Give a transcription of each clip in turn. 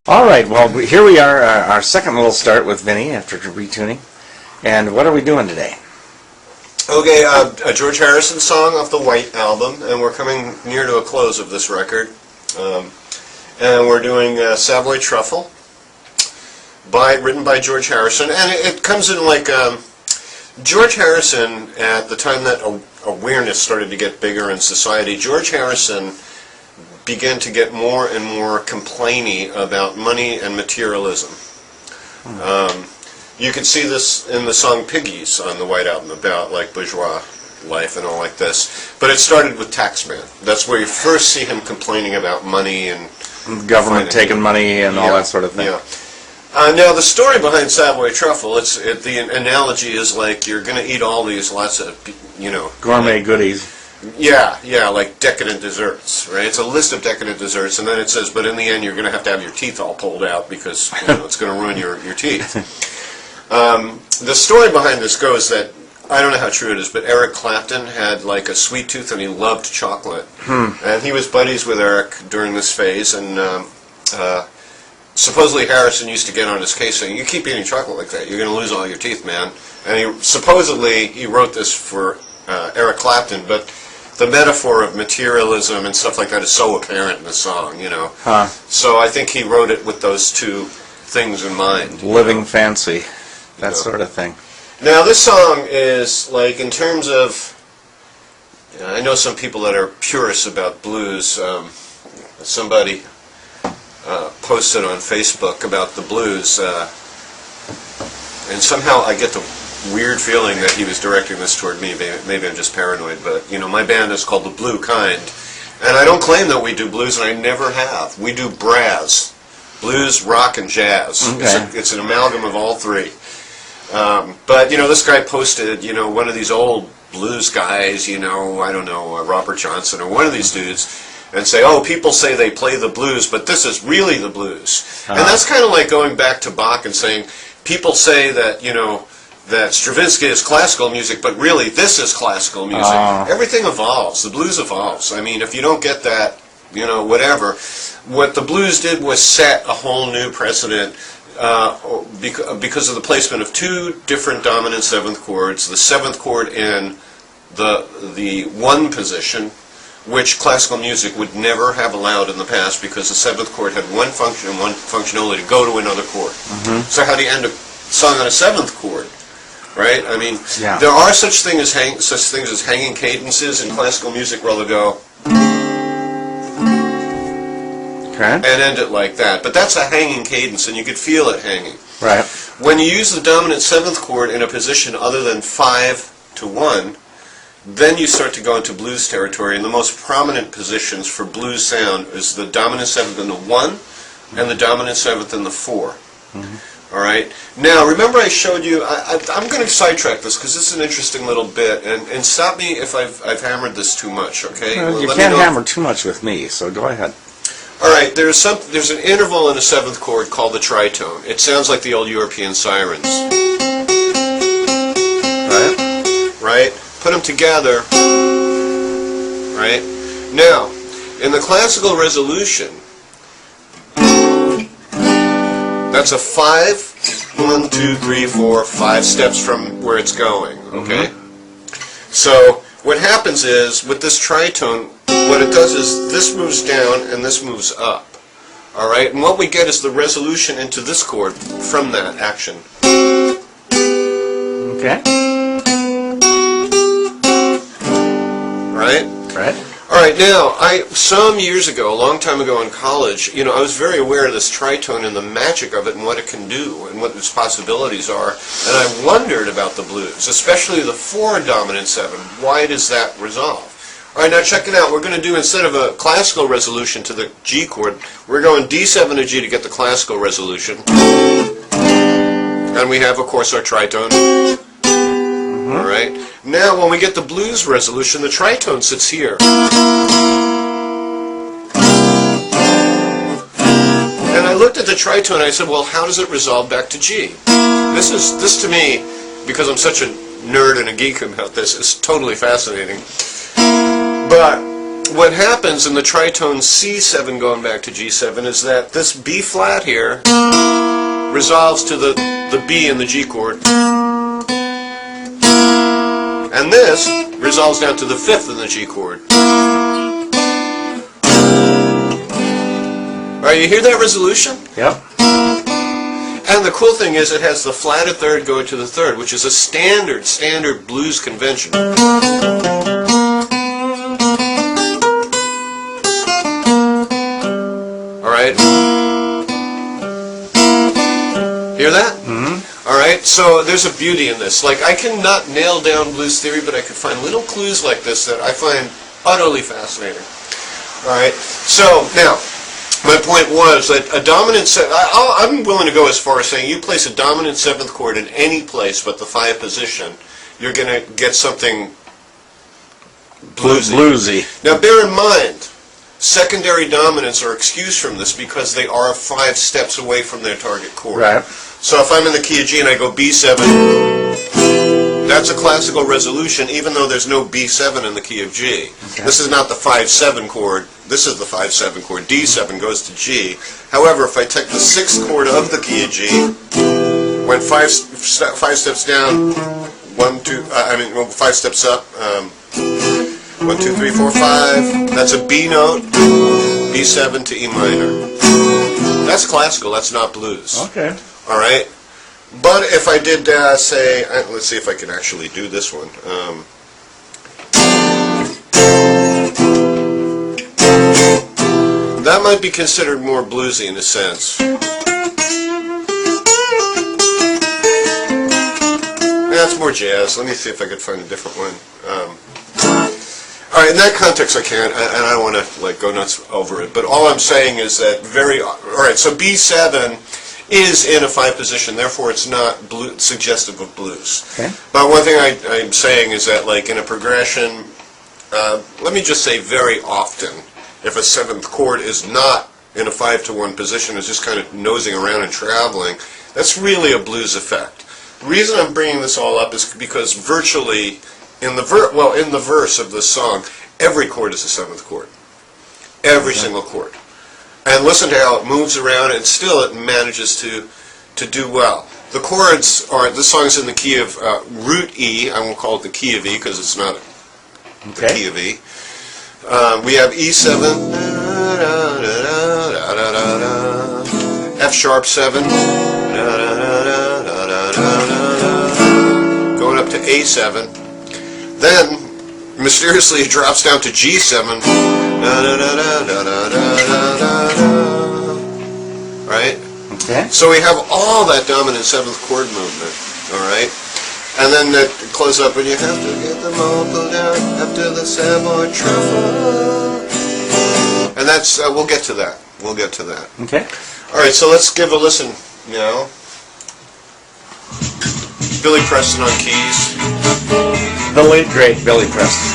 All right, well, here we are, our second little start with Vinnie after retuning. And what are we doing today? Okay, a George Harrison song off the White album, and we're coming near to a close of this record. And we're doing Savoy Truffle, written by George Harrison, and it comes in like George Harrison, at the time that awareness started to get bigger in society, George Harrison began to get more and more complainy about money and materialism. You can see this in the song Piggies on the White Album, about like bourgeois life and all like this. But it started with Taxman. That's where you first see him complaining about money and the government taking money and all that sort of thing. Yeah. Now the story behind Savoy Truffle, the analogy is like you're going to eat all these lots of, gourmet goodies. Yeah, like decadent desserts, right? It's a list of decadent desserts, and then it says, but in the end you're going to have your teeth all pulled out because it's going to ruin your teeth. The story behind this goes that, I don't know how true it is, but Eric Clapton had like a sweet tooth and he loved chocolate. And he was buddies with Eric during this phase, and supposedly Harrison used to get on his case saying, you keep eating chocolate like that, you're going to lose all your teeth, man. And he wrote this for Eric Clapton, but the metaphor of materialism and stuff like that is so apparent in the song, So I think he wrote it with those two things in mind. Living fancy, that sort of thing. Now this song is, like, in terms of, I know some people that are purists about blues. Somebody posted on Facebook about the blues, and somehow I get the weird feeling that he was directing this toward me. Maybe I'm just paranoid, but my band is called The Blue Kind, and I don't claim that we do blues, and I never have. We do brass, blues, rock, and jazz. Okay. It's an amalgam of all three. But this guy posted, one of these old blues guys, I don't know, Robert Johnson or one of these dudes, and say, oh, people say they play the blues, but this is really the blues. And that's kind of like going back to Bach and saying, people say that, that Stravinsky is classical music, but really this is classical music. Everything evolves. The blues evolves. I mean, if you don't get that, whatever. What the blues did was set a whole new precedent because of the placement of two different dominant seventh chords. The seventh chord in the one position, which classical music would never have allowed in the past, because the seventh chord had one function and one function only, to go to another chord. So how do you end a song on a seventh chord? Right? I mean, there are such things as hanging cadences in classical music where they'll go and end it like that. But that's a hanging cadence, and you could feel it hanging. Right. When you use the dominant seventh chord in a position other than 5-1, then you start to go into blues territory, and the most prominent positions for blues sound is the dominant seventh in the 1 and the dominant seventh in the 4. All right. Now, remember I showed you, I'm going to sidetrack this because this is an interesting little bit, and stop me if I've hammered this too much, okay? Well, you can't hammer too much with me, so go ahead. All right, there's an interval in a seventh chord called the tritone. It sounds like the old European sirens. Right? Put them together. Right? Now, in the classical resolution, that's a 5, 1, 2, 3, 4, 5 steps from where it's going, okay? So what happens is, with this tritone, what it does is this moves down and this moves up. All right? And what we get is the resolution into this chord from that action. Okay. Right? Right. All right, now, some years ago, a long time ago in college, I was very aware of this tritone and the magic of it and what it can do and what its possibilities are. And I wondered about the blues, especially the 4 dominant 7. Why does that resolve? All right, now check it out. We're going to do, instead of a classical resolution to the G chord, we're going D7 to G to get the classical resolution. And we have, of course, our tritone. All right. Now, when we get the blues resolution, the tritone sits here. And I looked at the tritone and I said, well, how does it resolve back to G? This to me, because I'm such a nerd and a geek about this, is totally fascinating. But what happens in the tritone C7 going back to G7 is that this B flat here resolves to the B in the G chord, and this resolves down to the 5th in the G chord. Alright, you hear that resolution? Yep. And the cool thing is it has the flatted third going to the third, which is a standard blues convention. Alright? Hear that? Mm-hmm. Alright, so there's a beauty in this. Like, I cannot nail down blues theory, but I can find little clues like this that I find utterly fascinating. Alright, so now, my point was that a dominant I'm willing to go as far as saying you place a dominant 7th chord in any place but the 5 position, you're going to get something bluesy. Now bear in mind, secondary dominants are excused from this because they are 5 steps away from their target chord. Right. So if I'm in the key of G and I go B7, that's a classical resolution even though there's no B7 in the key of G. Okay. This is not the 5-7 chord. This is the 5-7 chord. D7 goes to G. However, if I take the 6th chord of the key of G, went 5 steps down, 5 steps up, 1, 2, 3, 4, 5. That's a B note, B7 to E minor. That's classical. That's not blues. Okay. All right. But if I did say, let's see if I can actually do this one. That might be considered more bluesy in a sense. That's more jazz. Let me see if I could find a different one. All right, in that context I can't, and I don't want to go nuts over it. But all I'm saying is that all right, so B7 is in a 5 position, therefore it's not suggestive of blues. Okay. But one thing I'm saying is that in a progression, let me just say very often, if a 7th chord is not in a 5-to-1 position, is just kind of nosing around and traveling, that's really a blues effect. The reason I'm bringing this all up is because virtually, in the verse of this song, every chord is a 7th chord. Every single chord. And listen to how it moves around, and still it manages to do well. The chords are, this song is in the key of root E. I won't call it the key of E because it's not the key of E. We have E7, F sharp 7, going up to A7. Then, mysteriously, it drops down to G7. Right? Okay. So we have all that dominant 7th chord movement. All right? And then that close up, and you have to get them all pulled out after the Savoy Truffle. And that's, we'll get to that. We'll get to that. Okay. All right, so let's give a listen now. Billy Preston on keys. The late, great Billy Preston.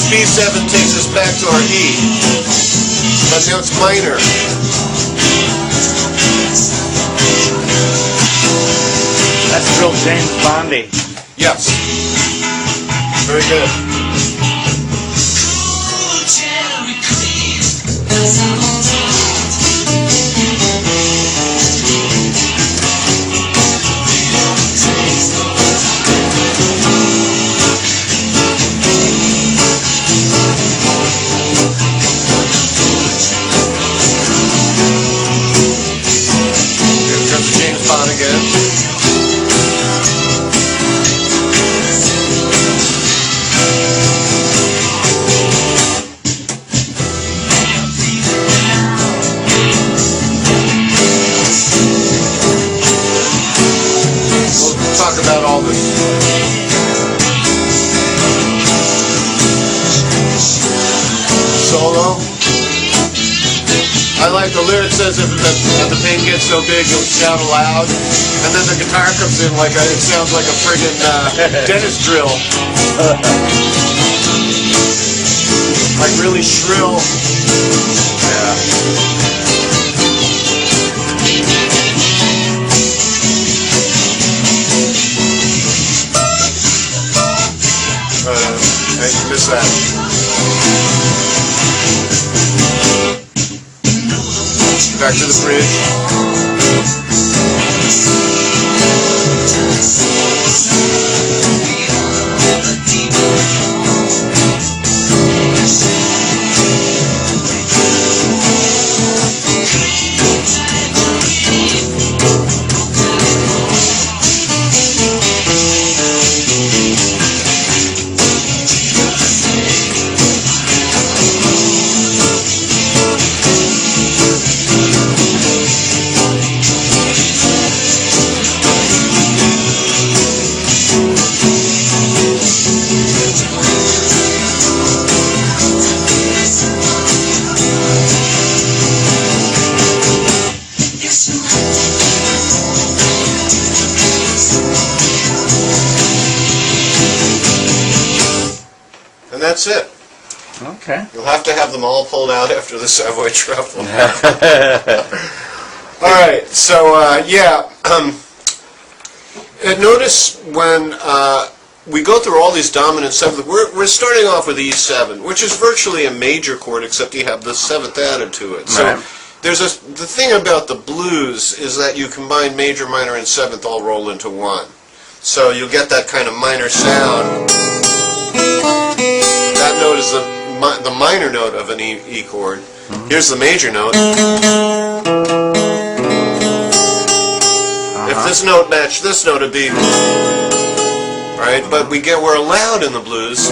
B7 takes us back to our E, but now it's minor. That's real James Bondy. Yes. Very good. like the lyric says if the pain gets so big you'll shout aloud, and then the guitar comes in like it sounds like a friggin' dentist drill, like really shrill. Yeah. I missed that. Back to the bridge. And that's it. Okay. You'll have to have them all pulled out after the Savoy Truffle. All right, so yeah. And notice when we go through all these dominant seventh, we're starting off with E7, which is virtually a major chord, except you have the seventh added to it. So right. The thing about the blues is that you combine major, minor, and seventh all roll into one. So you'll get that kind of minor sound. That note is the minor note of an E chord. Here's the major note. If this note matched this note, it'd be right. But we're allowed in the blues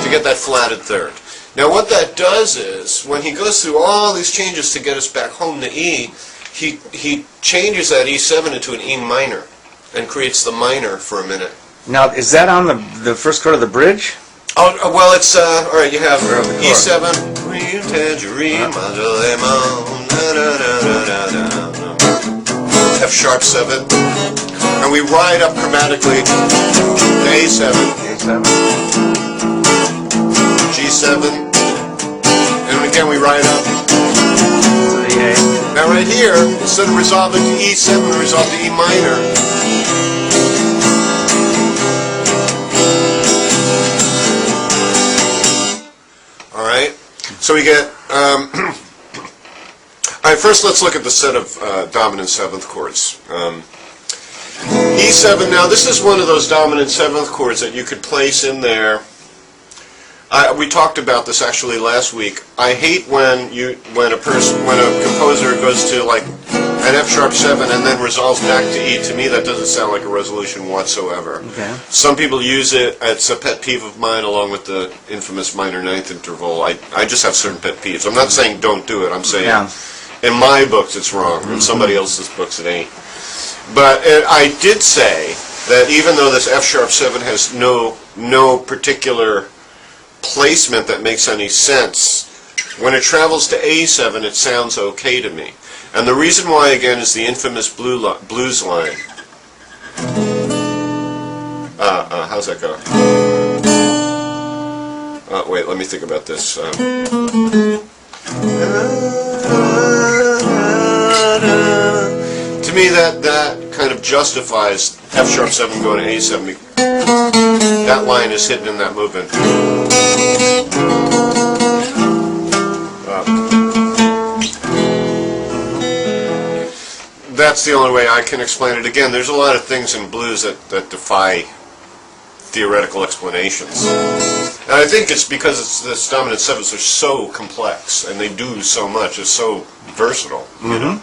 to get that flatted third. Now, what that does is when he goes through all these changes to get us back home to E, he changes that E7 into an E minor and creates the minor for a minute. Now, is that on the first chord of the bridge? Oh, well, it's, all right, you have E7, green tangerine, F sharp 7, and we ride up chromatically to A7, G7, and again we ride up to the A. Now right here, instead of resolving to E7, we resolve to E minor. So we get, all right, first let's look at the set of dominant seventh chords. E7, now this is one of those dominant seventh chords that you could place in there. We talked about this actually last week. I hate when a composer goes to like an F sharp 7 and then resolves back to E. To me that doesn't sound like a resolution whatsoever. Okay. Some people use it. It's a pet peeve of mine, along with the infamous minor ninth interval. I just have certain pet peeves. I'm not saying don't do it. I'm saying in my books it's wrong. In somebody else's books it ain't. But I did say that even though this F sharp 7 has no particular placement that makes any sense, when it travels to A7 it sounds okay to me. And the reason why, again, is the infamous blues line. How's that go? Wait, let me think about this. To me, that kind of justifies F sharp 7 going to A7. That line is hidden in that movement. That's the only way I can explain it. Again, there's a lot of things in blues that defy theoretical explanations. And I think it's because the dominant sevenths are so complex and they do so much. It's so versatile. You know?